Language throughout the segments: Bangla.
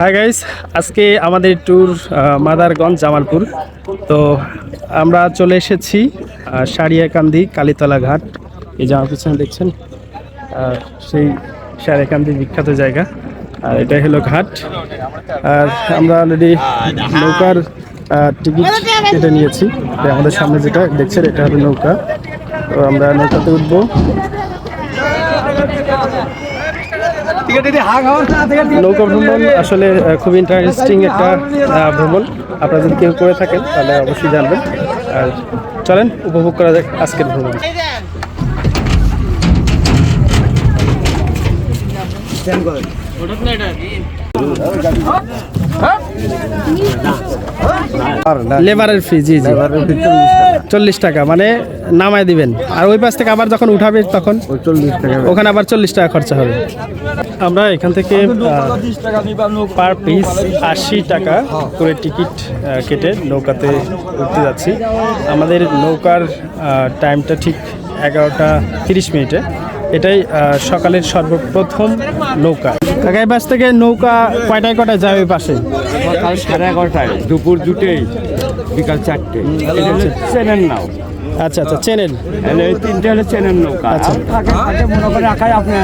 হাই গাইস, আজকে আমাদের ট্যুর মাদারগঞ্জ জামালপুর। তো আমরা চলে এসেছি সারিয়াকান্দি কালীতলা ঘাট। এই যে আমার পিছনে দেখছেন সেই সারিয়াকান্দি বিখ্যাত জায়গা, আর এটাই হলো ঘাট। আর আমরা অলরেডি নৌকার টিকিট কেটে নিয়েছি। আমাদের সামনে যেটা দেখছেন এটা হলো নৌকা। তো আমরা নৌকাতে উঠবো। নৌকা ভ্রমণ আসলে খুব ইন্টারেস্টিং একটা ভ্রমণ। আপনারা যদি কেউ করে থাকেন তাহলে অবশ্যই জানবেন। আর চলেন উপভোগ করা যাক আজকের ভ্রমণ। লেবারের ফি, জি জি 40 টাকা, মানে নামায় দিবেন। আর ওই পাশ থেকে আবার যখন উঠাবে তখন 40 টাকা, ওখানে আবার 40 টাকা খরচা হবে। আমরা এখান থেকে পার পিস 80 টাকা করে টিকিট কেটে নৌকাতে উঠতে যাচ্ছি। আমাদের নৌকার টাইমটা ঠিক 11টা 30 মিনিটে। এটাই সকালের সর্বপ্রথম নৌকা। এই পাশ থেকে নৌকা কয়টায় যায় ওই পাশে? সকাল 11:30, দুপুর 2টেই, বিকাল 4টে। চেনেন নাও? আচ্ছা আচ্ছা, চেনেন। এই 3টে হলো চেনেন নৌকা। আচ্ছা, মনে করে রাখাই আপনি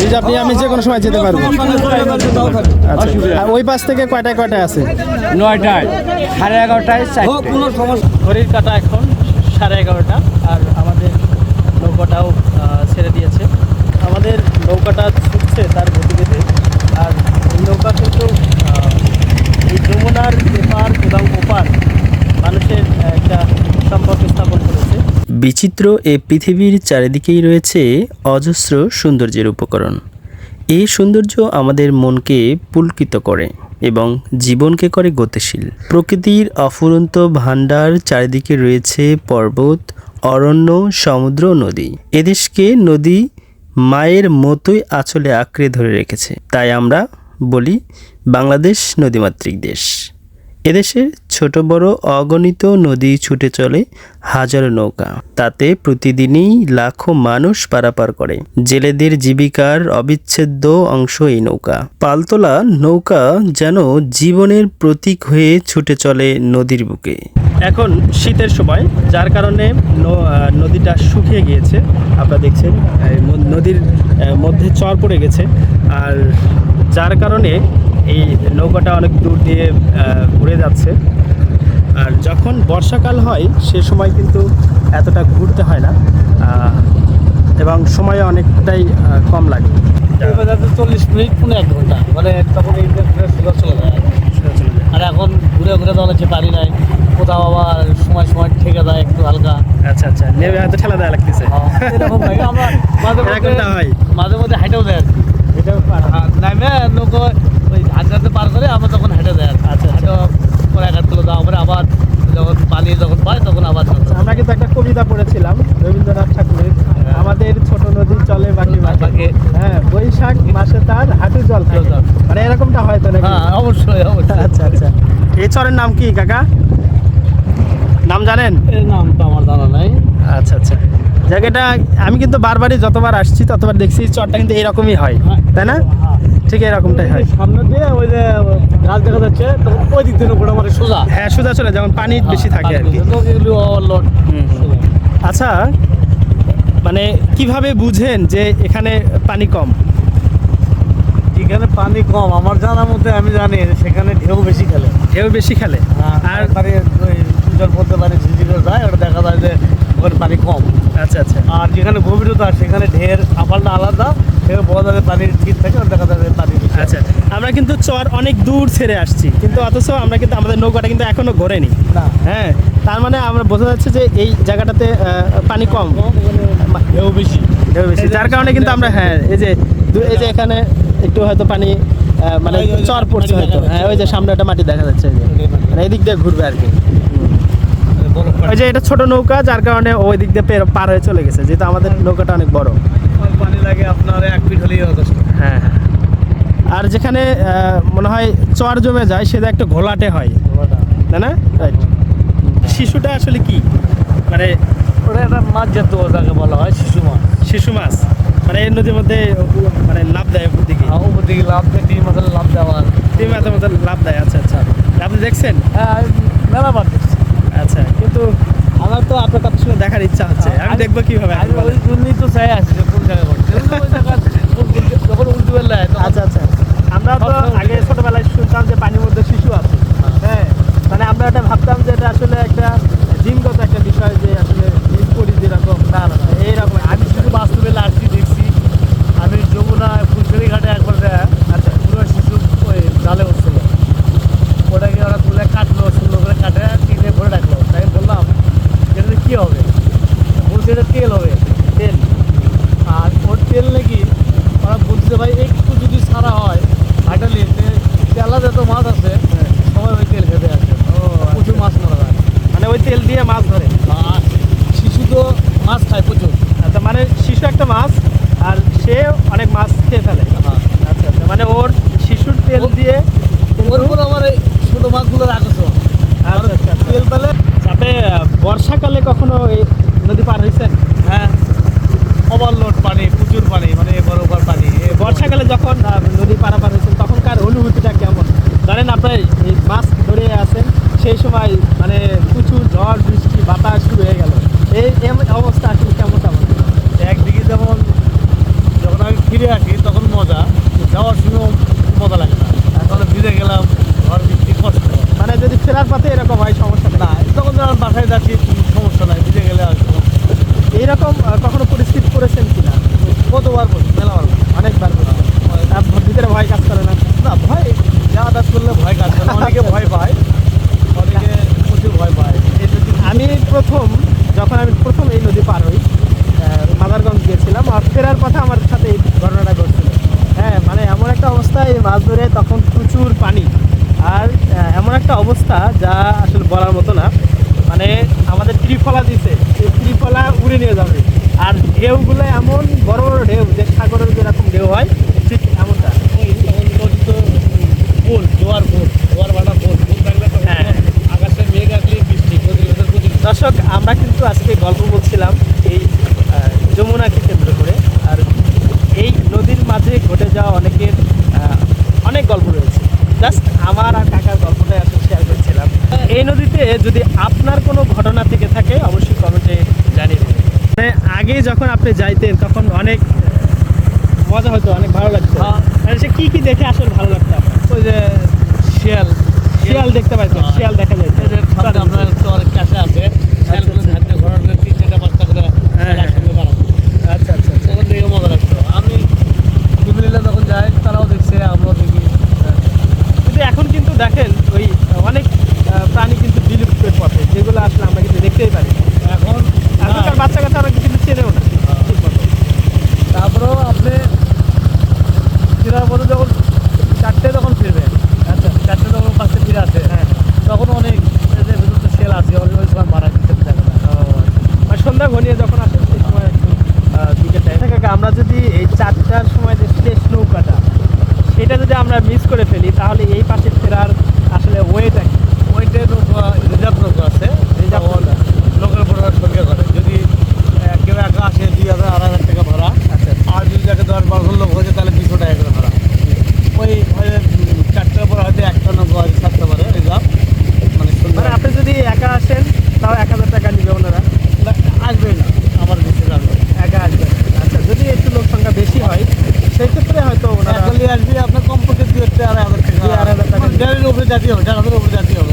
রিজার্ভ নিয়ে আমি যে কোনো সময় যেতে পারবো। ওই পাশ থেকে কয়টায় আছে? 9টায়, 11:30টায়, 4টে। ঘড়ির কাঁটা এখন 11:30, আর আমাদের নৌকাটাও ছেড়ে দিয়েছে। আমাদের নৌকাটা ছুটছে তার গতিবেগে। আর এই নৌকা কিন্তু এই যমুনার এপার এবং ওপার মানুষের একটা সম্পর্ক স্থাপন করেছে। বিচিত্র এ পৃথিবীর চারিদিকেই রয়েছে অজস্র সৌন্দর্যের উপকরণ। এই সৌন্দর্য আমাদের মনকে পুলকিত করে এবং জীবনকে করে গতিশীল। প্রকৃতির অফুরন্ত ভাণ্ডার, চারিদিকে রয়েছে পর্বত, অরণ্য, সমুদ্র, নদী। এদেশকে নদী মায়ের মতোই আঁচলে আঁকড়ে ধরে রেখেছে। তাই আমরা বলি বাংলাদেশ নদীমাতৃক দেশ। এদেশের ছোট বড় অগণিত নদী ছুটে চলে হাজারো নৌকা। তাতে প্রতিদিনই লাখো মানুষ পারাপার করে। জেলেদের জীবিকার অবিচ্ছেদ্য অংশ এই নৌকা। পালতোলা নৌকা যেন জীবনের প্রতীক হয়ে ছুটে চলে নদীর বুকে। এখন শীতের সময়, যার কারণে নদীটা শুকিয়ে গিয়েছে। আপনারা দেখছেন নদীর মধ্যে চর পড়ে গেছে, আর যার কারণে এই নৌকাটা অনেক দূর দিয়ে ঘুরে যাচ্ছে। আর যখন বর্ষাকাল হয় সে সময় কিন্তু এতটা ঘুরতে হয় না, এবং সময় অনেকটাই কম লাগে। 40 মিনিট 1 ঘন্টা, মানে তখন এই চলে যায়। আর এখন ঘুরে ঘুরে তো হচ্ছে পারি নাই, কোথাও আবার সময় ঠেকে যায় একটু হালকা। আচ্ছা আচ্ছা, নেমে হয়তো ঠেলা দেওয়া লাগতেছে। আমরা মাঝে মধ্যে হেঁটেও দেয় আর কি। নামে নৌকো ওই হাঁটাতে পার করে আমরা তখন হেঁটে দেয়। আচ্ছা, হেঁটে পরে 1 কিলো যাওয়া পরে আবার যখন পানি পায় তখন আবার। আমরা কিন্তু একটা কবিতা পড়েছিলাম রবীন্দ্রনাথ ঠাকুরের, আমাদের ছোট নদী চলে বাকি বাকি। হ্যাঁ, বৈশাখ মাসে তার হাঁটু জল থাকে, মানে এরকমটা হয়তো নাকি? হ্যাঁ, অবশ্যই অবশ্যই। আচ্ছা আচ্ছা, এই চরের নাম কি কাকা, নাম জানেন? এর নাম তো আমার জানা নাই। আচ্ছা আচ্ছা, জায়গাটা আমি কিন্তু বারবারই যতবার আসছি ততবার দেখছি চরটা কিন্তু এরকমই হয়, তাই না? ঠিক এরকমটাই হয়। সামনে দিয়ে ওই যে গাছ দেখা যাচ্ছে, তখন ওই দিক থেকে ওটা মানে সোজা। হ্যাঁ, সোজা চলে, যেমন পানি বেশি থাকে আর কি। আচ্ছা, মানে কিভাবে বুঝেন যে এখানে পানি কম? যেখানে পানি কম আমার জানার মধ্যে আমি জানি সেখানে ঢেউ বেশি খেলে। ঢেউ বেশি খেলে, আর জল পড়তে পারে ঝিঝিরে যায়, ওটা দেখা যায় যে ওখানে পানি কম। আচ্ছা আচ্ছা, আর যেখানে গভীরতা সেখানে ঢের আপালটা আলাদা, সেখানে বলা যায় পানির ঠিক থাকে, দেখা যায় পানি। আচ্ছা, আমরা কিন্তু চর অনেক দূর ছেড়ে আসছি, কিন্তু অথচ আমরা কিন্তু আমাদের নৌকাটা কিন্তু এখনো ঘোরেনি। হ্যাঁ, তার মানে আমরা বোঝা যাচ্ছে যে এই জায়গাটাতে পানি কম, ঢেউ বেশি। যার কারণে কিন্তু আমরা, হ্যাঁ, এই যে এখানে একটু হয়তো পানি মানে চর পড়ছে হয়তো। হ্যাঁ, ওই যে সামনে একটা মাটি দেখা যাচ্ছে, মানে এদিক দিয়ে ঘুরবে আর কি। ওই যে এটা ছোট নৌকা, যার কারণে ওই দিক দিয়ে পার হয়ে চলে গেছে, যেহেতু আমাদের নৌকাটা অনেক বড়। পানি লাগে আপনার 1 ফিট হলেই যথেষ্ট। হ্যাঁ, আর যেখানে মনে হয় চর জমে যায় সেটা একটা ঘোলাটে হয়, তাই না? রাইট। শিশুটা আসলে কি, মানে ওটা একটা মাছ জাতীয়, যাকে বলা হয় শিশু মাছ। শিশু মাছ, মানে এই নদীর মধ্যে মানে লাভ দেয় উপর দিকে, উপর দিকে লাভ দেয়, ডিম আসলে লাভ দেওয়ার। তিন মাথার মধ্যে লাভ দেয়। আচ্ছা আচ্ছা, আপনি দেখছেন? হ্যাঁ, আমি মেলাবার দেখছি। আচ্ছা, কিন্তু আমার তো আপনার কথা শুনে দেখার ইচ্ছা হচ্ছে, আমি দেখবো কিভাবে। আমি ওই জন্যই তো চাই আছি যে কোন জায়গায় করছে ওই জায়গা যখন উল্টো বেলায় আচ্ছা আচ্ছা, আমরা তো আগে ছোটবেলায় শুনতাম যে পানির মধ্যে শিশু আছে। হ্যাঁ, মানে আমরা এটা ভাবতাম যে এটা আসলে একটা জিনগত একটা বিষয়, যে আসলে জিন করি যেরকম। না না, এইরকম আমি শুধু বাস্তবে আসছি দেখছি। আমি যমুনা ফুলছড়ি ঘাটে একবার আচ্ছা পুরো শিশু ওই জালে উঠছিল, ওটাকে ওরা তুলে কাটলো, সুন্দর করে কাটে টিনে ভরে রাখলো। তাই বললাম এটা কী হবে, বলছে এটা তেল হবে, তেল। আর ওর তেল নাকি ওরা বলছে ভাই একটু যদি ছাড়া হয় ভাইটালি তেলা যত মাছ আছে সবাই ওই তেল খেতে আসে। প্রচুর মাছ মারা যায়, মানে ওই তেল দিয়ে মাছ ধরে। আর শিশু তো মাছ খায় প্রচুর। আচ্ছা, মানে শিশু একটা মাছ আর সে অনেক মাছ খেয়ে ফেলে। আচ্ছা আচ্ছা, মানে ওর শিশুর তেল দিয়ে ওর উপর আমার এই ছোটো মাছগুলো রাখছো। আচ্ছা আচ্ছা, তেল পেলে আপনি বর্ষাকালে কখনো এই নদী পার হয়েছেন? হ্যাঁ, ওভারলোড পানি, প্রচুর পানি, মানে এবার ওভার পানি। বর্ষাকালে যখন নদী পারাপার হয়েছেন তখনকার অনুভূতিটা কেমন? জানেন আপনার এই মাছ ধরে আছেন, সেই সময় মানে প্রচুর ঝড় বৃষ্টি বাতাস শুরু হয়ে গেল, এই অবস্থা আসলে কেমন তেমন? একদিকে যেমন যখন আমি ফিরে আসি তখন মজা, যাওয়ার সময় মজা লাগে না। এখন ভিজে গেলাম, ঘর বৃষ্টি কষ্ট। মানে যদি ফেরার পথে এরকম হয় সমস্যা নেই? না, তখন যখন বাসায় যাচ্ছি কোনো সমস্যা নাই, ভিজে গেলে আর এইরকম কখনো পরিস্থিতি করেছেন কিনা? কতবার বলছি, মেলাবার অনেকবার করেছেন। আপনার ভিতরে ভয় কাজ করে না? না, ভয় যাওয়া কাজ করলে ভয় কাজ করে। অনেকে ভয় পায়, অনেকে প্রচুর ভয় পায়। আমি যখন আমি প্রথম এই নদী পার হই, মাদারগঞ্জ গিয়েছিলাম, আর ফেরার পথে আমার সাথে এই ঘটনাটা ঘটছিল। হ্যাঁ, মানে এমন একটা অবস্থা, এই মাছ ধরে তখন প্রচুর পানি, আর এমন একটা অবস্থা যা আসলে বলার মতো না। মানে আমাদের ত্রিফলা দিছে, এই ত্রিফলা উড়ে নিয়ে যাবে, আর ঢেউগুলো এমন বড় বড় ঢেউ, যে সাগরের যেরকম ঢেউ হয় ঠিক এমনটা। নদী তো ফুল, জোয়ার ফুল, জোয়ার ভাটা ফুল, ফুল থাকলে তো হ্যাঁ। আকাশে মেঘ আসলে বৃষ্টি, নদীর ভেতর প্রচুর। দর্শক, আমরা কিন্তু আজকে গল্প বলছিলাম এই যমুনাকে কেন্দ্র করে, আর এই নদীর মাঝে ঘটে যাওয়া অনেক গল্প রয়েছে। জাস্ট আমার আর কাকার গল্পটাই আসলে শেয়ার করছিলাম। এই নদীতে যদি আপনার কোনো ঘটনা থেকে থাকে অবশ্যই কমেন্টে জানিয়ে দেবেন। মানে আগে যখন আপনি যাইতেন তখন অনেক মজা হতো, অনেক ভালো লাগতো। মানে সে কি দেখে আসলে ভালো লাগতো আপনার? ওই যে শিয়াল, শিয়াল দেখতে পাইতেন? শিয়াল দেখা যায় এদের সামনে আপনার তো অনেক কাছে আছে, শিয়ালগুলো ধারতে ঘোরার জন্য 3-4টা 5টা করে একসঙ্গে বাড়াবো। আচ্ছা আচ্ছা আচ্ছা। তখন দেখে মজা লাগতো। আমি ফ্যামিলিরা যখন যাই তারাও দেখছে, আমরাও দেখি। কিন্তু এখন কিন্তু দেখেন ওই অনেক প্রাণী কিন্তু বিলুপ্তের পথে, যেগুলো আসলে আমরা কিন্তু দেখতেই পারি না। এখন এখনকার বাচ্চা কাচ্চা আমরা কিন্তু চেনেও না ঠিক মতো। তারপরেও আপনি ফেরার পথে যখন 4টে যখন ফিরবেন, আচ্ছা 4টে যখন পাশে ফিরে আসে, হ্যাঁ, তখন অনেক এদের ভিতর তো সেল আছে, ওই সময় মারা দিতে থাকে না। আর সন্ধ্যা ঘনিয়ে যখন আসে সেই সময় একটু বিকেল টাইম থাকে। আমরা যদি এই 4টার সময় যে শেষ নৌকাটা, সেটা যদি আমরা মিস করে ফেলি, তাহলে এই পাশে ফেরার আসলে ওয়েটা কি? ওইটা নৌকা রিজার্ভ নৌকা আছে, রিজার্ভ নৌকা। লোকের উপর সরকার করে। যদি কেউ একা আসে 2,000-2,500 টাকা ভাড়া, আচ্ছা আর যদি যাকে 10-12 লোক হয়েছে তাহলে 200 টাকা করে ভাড়া। ওই 4টার পরে হয়তো একটা নৌকা হয়তো 7টা পারে রিজার্ভ, মানে মানে আপনি যদি একা আসেন তাও 1000 টাকা নিবে ওনারা? আসবেই না, আমার বেশি আসবে। একা আসবে। আচ্ছা, যদি একটু লোক সংখ্যা বেশি হয় সেই ক্ষেত্রে হয়তো ওনারা একলি আসবে আপনার কমপক্ষে 2,000-2,500 টাকা। 2,000 টাকা। 1,500 উপরে জাতি হবে, 1,000 উপরে জাতি হবে।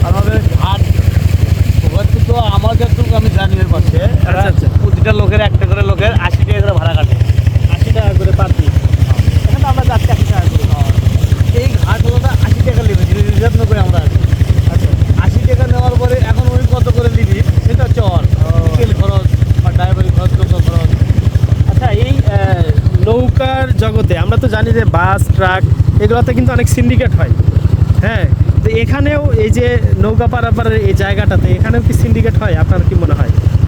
আমাদের ঘাট তো আমাদের তো আমি জানি এর পাশে আচ্ছা, আচ্ছা। প্রতিটা লোকের একটা করে লোকের 80 টাকা করে ভাড়া কাটে। 80 টাকা করে পার পিস। এখন তো আমরা যাচ্ছি 80 টাকা করে। এই ঘাটগুলোটা 80 টাকা নেবে, রিজার্ভ না করে আমরা আসি। আচ্ছা, 80 টাকা নেওয়ার পরে এখন ওই কত করে নিবি সেটা হচ্ছে তেল খরচ বা ড্রাইভারি খরচ, লোক খরচ। আচ্ছা, এই নৌকার জগতে আমরা তো জানি যে বাস, ট্রাক এগুলোতে কিন্তু অনেক সিন্ডিকেট হয়। হ্যাঁ, তো এখানেও এই যে নৌকা পারাপারের এই জায়গাটাতে এখানেও কি সিন্ডিকেট হয়? আপনার কি মনে হয়?